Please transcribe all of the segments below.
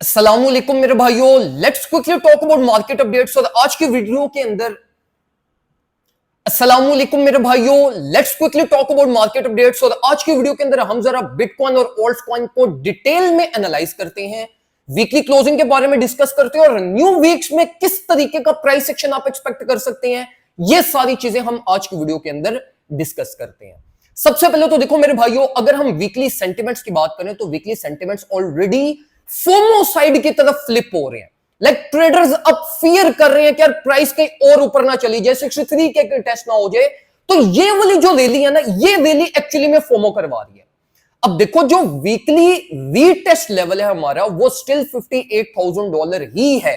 अस्सलामुअलैकुम मेरे भाइयों, let's quickly talk about market updates. और आज की वीडियो के अंदर अस्सलामुअलैकुम मेरे भाइयों, let's quickly talk about market updates. और आज की वीडियो के अंदर हम जरा बिटकॉइन और ऑल्ट कॉइन को डिटेल में एनालाइज करते हैं, वीकली क्लोजिंग के बारे में डिस्कस करते हैं और न्यू वीक्स में किस तरीके का प्राइस एक्शन आप एक्सपेक्ट कर सकते हैं। ये सारी चीजें हम आज की वीडियो के अंदर डिस्कस करते हैं। सबसे पहले तो देखो मेरे भाइयों, अगर हम वीकली सेंटिमेंट्स की बात करें तो weekly sentiments already FOMO side की तरफ फ्लिप हो रहे हैं। लाइक ट्रेडर्स अब फियर कर रहे हैं कि यार प्राइस कहीं और ऊपर ना चली जाए, 63 के टेस्ट ना हो जाए। तो ये वाली जो रैली है ना, ये रैली एक्चुअली में फोमो करवा रही है। अब देखो, जो वीकली रीटेस्ट लेवल है हमारा, वो स्टिल $58,000 ही है।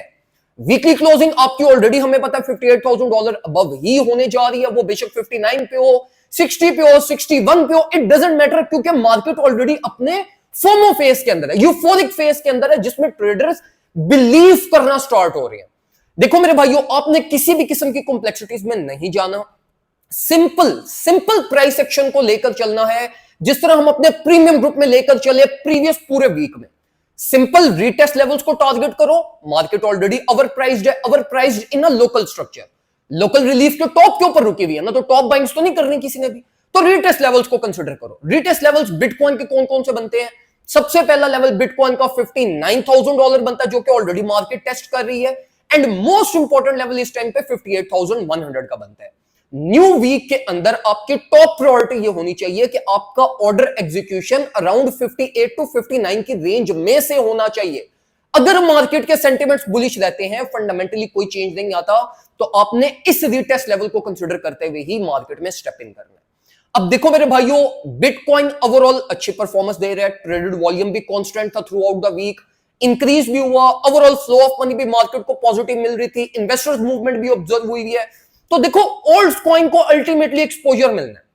वीकली क्लोजिंग आपकी ऑलरेडी हमें पता है $58,000 अबव ही होने जा रही है। वो बेशक 59 पे हो, 60 पे हो, 61 पे हो, इट डजंट मैटर, क्योंकि मार्केट ऑलरेडी अपने फोमो फेज के अंदर है, यूफोरिक फेज के अंदर है, जिसमें ट्रेडर्स बिलीव करना स्टार्ट हो रहे हैं। देखो मेरे भाइयों, आपने किसी भी किस्म की कॉम्प्लेक्सिटीज में नहीं जाना, सिंपल प्राइस एक्शन को लेकर चलना है, जिस तरह हम अपने प्रीमियम ग्रुप में लेकर चले प्रीवियस पूरे वीक में। सिंपल रीटेस्ट लेवल्स को टारगेट करो। मार्केट ऑलरेडी ओवर प्राइस्ड है, over priced in a local structure. Local relief के टॉप के ऊपर रुकी हुई है ना, तो टॉप बाइंग्स तो नहीं करनी किसी ने भी, तो रीटेस्ट लेवल्स को कंसीडर करो। रीटेस्ट लेवल्स बिटकॉइन के कौन कौन से बनते हैं? सबसे पहला लेवल बिटकॉइन का $59,000 बनता है, जो कि ऑलरेडी मार्केट टेस्ट कर रही है। एंड मोस्ट इंपॉर्टेंट लेवल इस टाइम पे 58,100 का बनता है। न्यू वीक के अंदर आपकी टॉप प्रायोरिटी ये होनी चाहिए कि आपका ऑर्डर एग्जीक्यूशन अराउंड 58 टू 59 की रेंज में से होना चाहिए। अगर मार्केट के सेंटिमेंट्स बुलिश रहते हैं, फंडामेंटली कोई चेंज नहीं आता, तो आपने इस रीटेस्ट लेवल को कंसीडर करते हुए ही मार्केट में स्टेप इन करना है। अब देखो मेरे भाइयों, बिटकॉइन ओवरऑल अच्छी परफॉर्मेंस दे रहा है, ट्रेडेड वॉल्यूम भी कांस्टेंट था throughout the week, increase भी हुआ, ओवरऑल फ्लो ऑफ मनी भी मार्केट को पॉजिटिव मिल रही थी, इन्वेस्टर्स मूवमेंट भी ऑब्जर्व हुई है। तो देखो, ऑल्ट कॉइन को अल्टीमेटली एक्सपोजर मिलना है।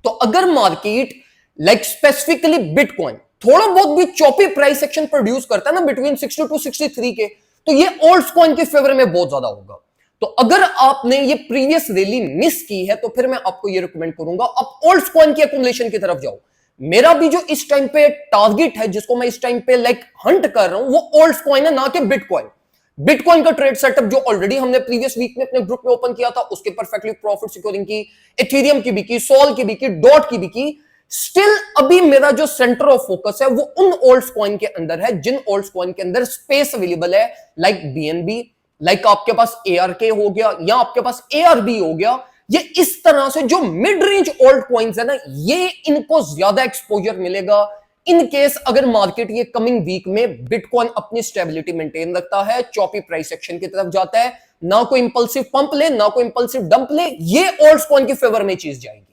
तो अगर मार्केट लाइक स्पेसिफिकली बिटकॉइन थोड़ा बहुत भी चॉपी प्राइस एक्शन प्रोड्यूस करता है ना बिटवीन 60 टू 63 के, तो ये ऑल्ट कॉइन के फेवर में बहुत ज्यादा होगा। तो अगर आपने ये प्रीवियस रैली मिस की है, तो फिर मैं आपको ये रिकमेंड करूंगा आप ऑल्ट कॉइन की एक्युमुलेशन की तरफ जाओ। मेरा भी जो इस टाइम पे टारगेट है, जिसको मैं इस टाइम पे लाइक हंट कर रहा हूं, वो ऑल्ट कॉइन है, ना कि बिटकॉइन। बिटकॉइन का ट्रेड सेटअप जो ऑलरेडी हमने प्रीवियस वीक में अपने ग्रुप में ओपन किया था, उसके परफेक्टली प्रॉफिट सिक्योरिंग की, इथेरियम की भी की, सोल की भी की, डॉट की भी की। स्टिल अभी मेरा जो सेंटर ऑफ फोकस है वो उन ऑल्ट कॉइन के अंदर है जिन ऑल्ट कॉइन के अंदर स्पेस अवेलेबल है, लाइक बीएनबी, लाइक आपके पास एआरके हो गया, या आपके पास एआरबी हो गया। ये इस तरह से जो मिड रेंज ऑल्ट कॉइन्स है ना, ये इनको ज्यादा एक्सपोजर मिलेगा इन केस अगर मार्केट ये कमिंग वीक में बिटकॉइन अपनी स्टेबिलिटी मेंटेन रखता है, चॉपी प्राइस एक्शन की तरफ जाता है, ना कोई इंपल्सिव पंप ले, ना कोई इंपल्सिव डंप ले, ये ऑल्ट कॉइन के फेवर में चीज जाएगी।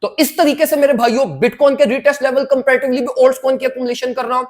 तो इस तरीके से मेरे भाइयों, बिटकॉइन के रीटेस्ट लेवल कंपैरेटिवली भी ऑल्ट कॉइन की एक्युमुलेशन करना,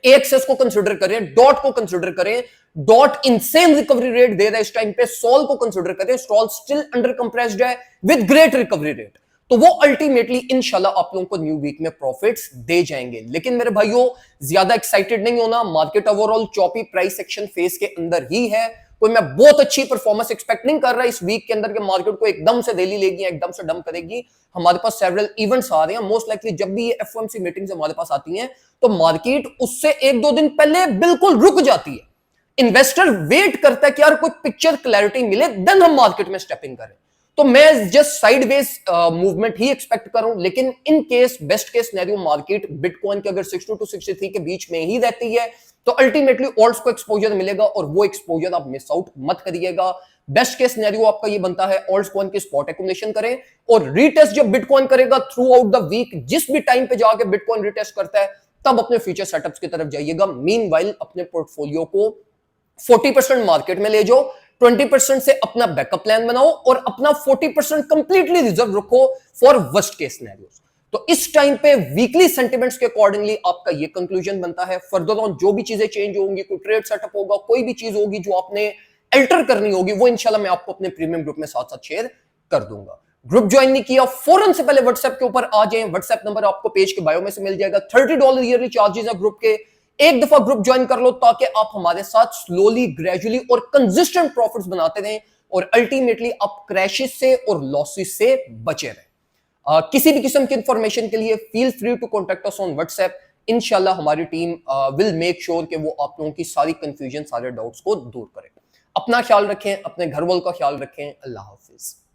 एक्सेस को कंसीडर करें, डॉट को कंसीडर करें, डॉट इनसेन रिकवरी रेट दे रहा है इस टाइम पे, सोल को कंसीडर करें, सोल स्टिल अंडर कंप्रेस्ड है विद ग्रेट रिकवरी रेट। तो वो अल्टीमेटली इंशाल्लाह आप लोगों को न्यू वीक में प्रॉफिट्स दे जाएंगे। लेकिन मेरे भाइयों, ज्यादा एक्साइटेड नहीं होना, market overall choppy price action phase के अंदर ही है। कोई मैं बहुत अच्छी परफॉर्मेंस एक्सपेक्ट नहीं कर रहा इस वीक के अंदर के मार्केट को एकदम से रैली लेगी, एकदम से डंप करेगी। हमारे पास सेवरल इवेंट्स आ रहे हैं, मोस्ट लाइकली जब भी ये एफओएमसी मीटिंग्स हमारे पास आती हैं, तो मार्केट उससे एक दो दिन पहले बिल्कुल रुक जाती है। इन्वेस्टर वेट करता है कि यार कोई पिक्चर क्लैरिटी मिले, देन हम मार्केट में स्टेपिंग करें। तो मैं जस्ट साइडवेज मूवमेंट ही एक्सपेक्ट करूं, लेकिन in case best case scenario market bitcoin के अगर 60 टू 63 के बीच में ही रहती है, तो अल्टीमेटली ऑल्ट्स को एक्सपोजर मिलेगा, और वो एक्सपोजर आप मिस आउट मत करिएगा। बेस्ट केस सिनेरियो आपका ये बनता है, ऑल्ट्स कॉइन की स्पॉट एक्युमुलेशन करें, और रीटेस्ट जब बिटकॉइन करेगा थ्रू आउट द वीक, जिस भी टाइम पे जाके बिटकॉइन रीटेस्ट करता है, तब अपने फ्यूचर सेटअप्स की तरफ जाइएगा। मीनवाइल अपने पोर्टफोलियो को 40% मार्केट में ले जाओ, 20% से अपना बैकअप प्लान बनाओ, और अपना 40% कंप्लीटली रिजर्व रखो फॉर वर्स्ट केस सिनेरियोस। तो इस टाइम पे वीकली सेंटिमेंट्स के अकॉर्डिंगली आपका ये कंक्लूजन बनता है। फर्दर ऑन जो भी चीजें चेंज होंगी, कोई ट्रेड सेटअप होगा, कोई भी चीज होगी जो आपने अल्टर करनी होगी, वो इंशाल्लाह मैं आपको अपने प्रीमियम ग्रुप में साथ साथ शेयर कर दूंगा। ग्रुप ज्वाइन नहीं किया, फौरन से पहले व्हाट्सएप के ऊपर आ जाएं। व्हाट्सएप नंबर आपको पेज के बायो में से मिल जाएगा। $30 ईयरली चार्जेस है ग्रुप के। एक दफा ग्रुप ज्वाइन कर लो, ताकि आप हमारे साथ स्लोली, ग्रेजुअली और कंसिस्टेंट प्रॉफिट्स बनाते रहें, और अल्टीमेटली आप क्रैशेस से और लॉसेस से बचे रहें। किसी भी किस्म की इंफॉर्मेशन के लिए feel free to contact us on WhatsApp. इंशाल्लाह हमारी टीम विल मेक श्योर कि वो आप लोगों की सारी कंफ्यूजन, सारे डाउट्स को दूर करे। अपना ख्याल रखें, अपने घर वालों का ख्याल रखें। अल्लाह हाफिज।